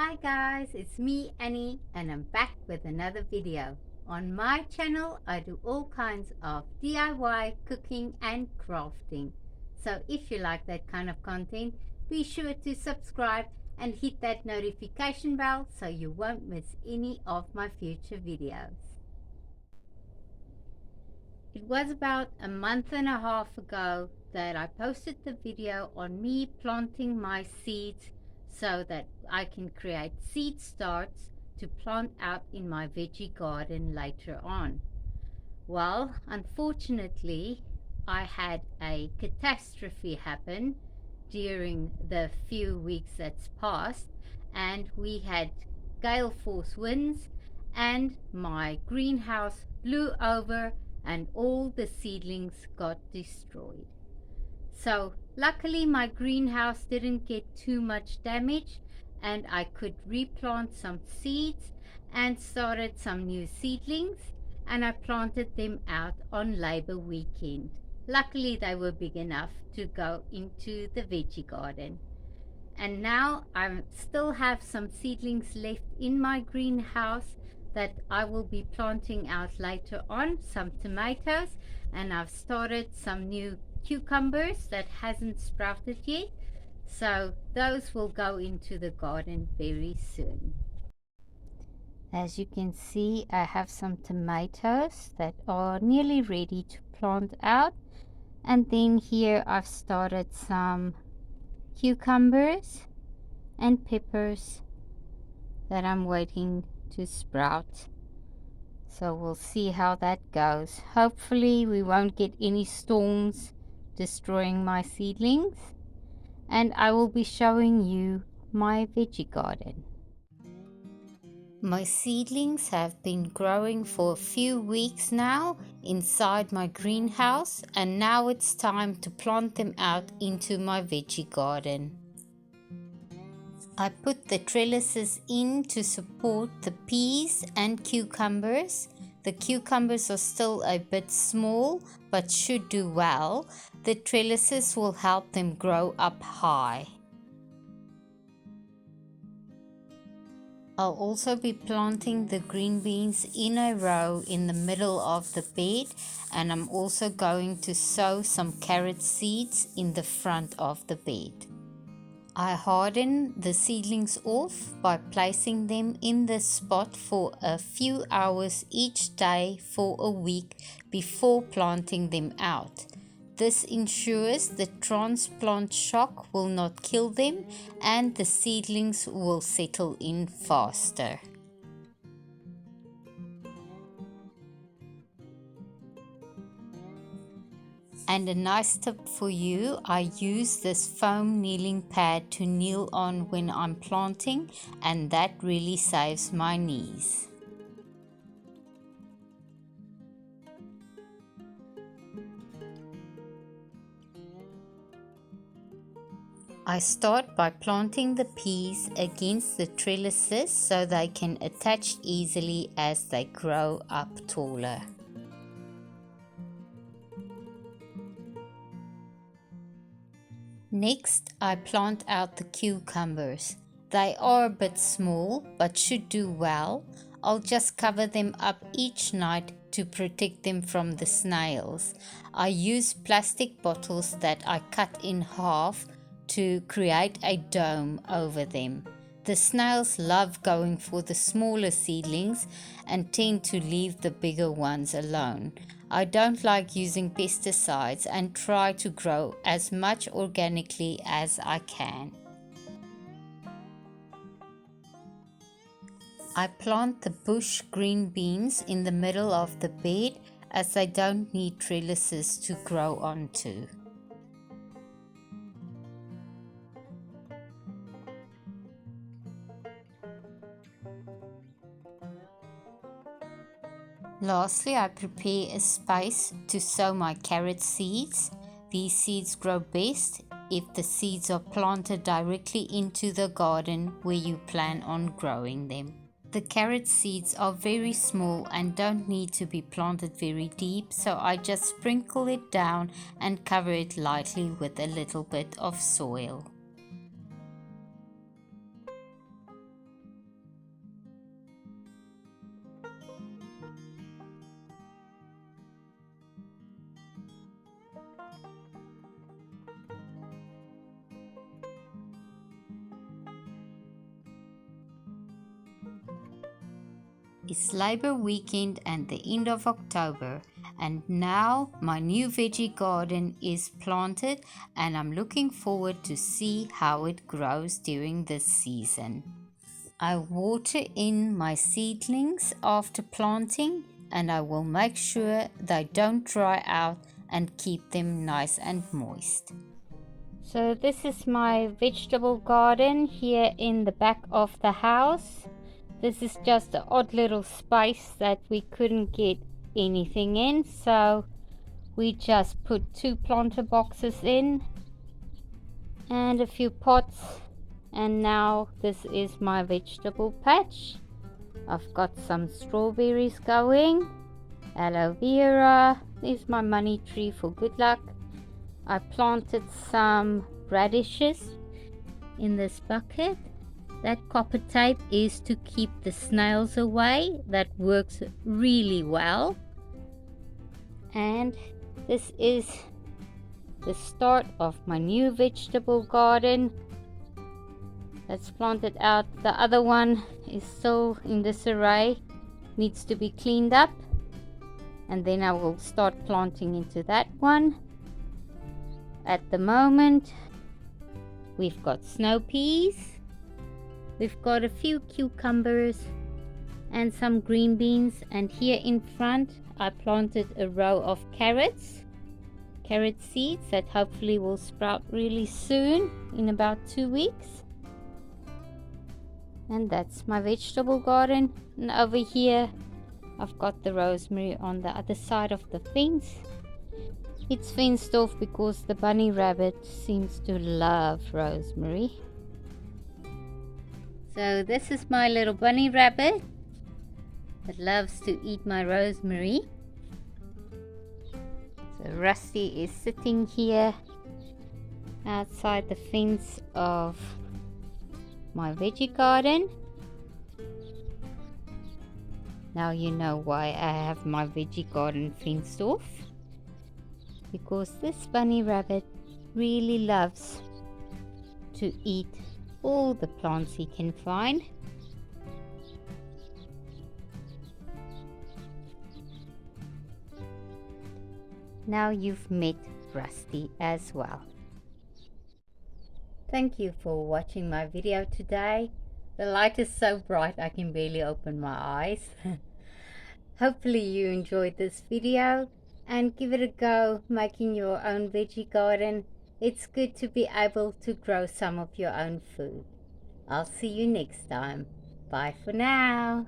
Hi guys, it's me Annie and I'm back with another video. On my channel I do all kinds of DIY cooking and crafting. So if you like that kind of content, be sure to subscribe and hit that notification bell so you won't miss any of my future videos. It was about a month and a half ago that I posted the video on me planting my seeds so that I can create seed starts to plant out in my veggie garden later on. Well, unfortunately, I had a catastrophe happen during the few weeks that's passed, and we had gale force winds, and my greenhouse blew over and all the seedlings got destroyed. So luckily my greenhouse didn't get too much damage and I could replant some seeds and started some new seedlings, and I planted them out on Labor weekend. Luckily they were big enough to go into the veggie garden. And now I still have some seedlings left in my greenhouse that I will be planting out later on, some tomatoes, and I've started some new cucumbers that hasn't sprouted yet, so those will go into the garden very soon. As you can see, I have some tomatoes that are nearly ready to plant out, and then here I've started some cucumbers and peppers that I'm waiting to sprout. So we'll see how that goes. Hopefully we won't get any storms destroying my seedlings, and I will be showing you my veggie garden. My seedlings have been growing for a few weeks now inside my greenhouse, and now it's time to plant them out into my veggie garden. I put the trellises in to support the peas and cucumbers. The cucumbers are still a bit small but should do well. The trellises will help them grow up high. I'll also be planting the green beans in a row in the middle of the bed, and I'm also going to sow some carrot seeds in the front of the bed. I harden the seedlings off by placing them in this spot for a few hours each day for a week before planting them out. This ensures the transplant shock will not kill them and the seedlings will settle in faster. And a nice tip for you, I use this foam kneeling pad to kneel on when I'm planting, and that really saves my knees. I start by planting the peas against the trellises so they can attach easily as they grow up taller. Next, I plant out the cucumbers. They are a bit small but should do well. I'll just cover them up each night to protect them from the snails. I use plastic bottles that I cut in half to create a dome over them. The snails love going for the smaller seedlings and tend to leave the bigger ones alone. I don't like using pesticides and try to grow as much organically as I can. I plant the bush green beans in the middle of the bed as they don't need trellises to grow onto. Lastly, I prepare a space to sow my carrot seeds. These seeds grow best if the seeds are planted directly into the garden where you plan on growing them. The carrot seeds are very small and don't need to be planted very deep, so I just sprinkle it down and cover it lightly with a little bit of soil. It's Labor Weekend and the end of October, and now my new veggie garden is planted, and I'm looking forward to see how it grows during this season. I water in my seedlings after planting, and I will make sure they don't dry out and keep them nice and moist. So this is my vegetable garden here in the back of the house. This is just an odd little space that we couldn't get anything in, so we just put 2 planter boxes in and a few pots, and now this is my vegetable patch. I've got some strawberries going, aloe vera, there's my money tree for good luck. I planted some radishes in this bucket. That copper tape is to keep the snails away. That works really well. And this is the start of my new vegetable garden that's planted out. The other one is still in disarray, needs to be cleaned up, and then I will start planting into that one. At the moment we've got snow peas, we've got a few cucumbers and some green beans, and here in front I planted a row of carrot seeds that hopefully will sprout really soon, in about 2 weeks. And that's my vegetable garden. And over here I've got the rosemary on the other side of the fence. It's fenced off because the bunny rabbit seems to love rosemary. So this is my little bunny rabbit that loves to eat my rosemary. So Rusty is sitting here outside the fence of my veggie garden. Now you know why I have my veggie garden fenced off, because this bunny rabbit really loves to eat all the plants he can find. Now you've met Rusty as well. Thank you for watching my video today. The light is so bright I can barely open my eyes. Hopefully you enjoyed this video, and give it a go making your own veggie garden. It's good to be able to grow some of your own food. I'll see you next time. Bye for now.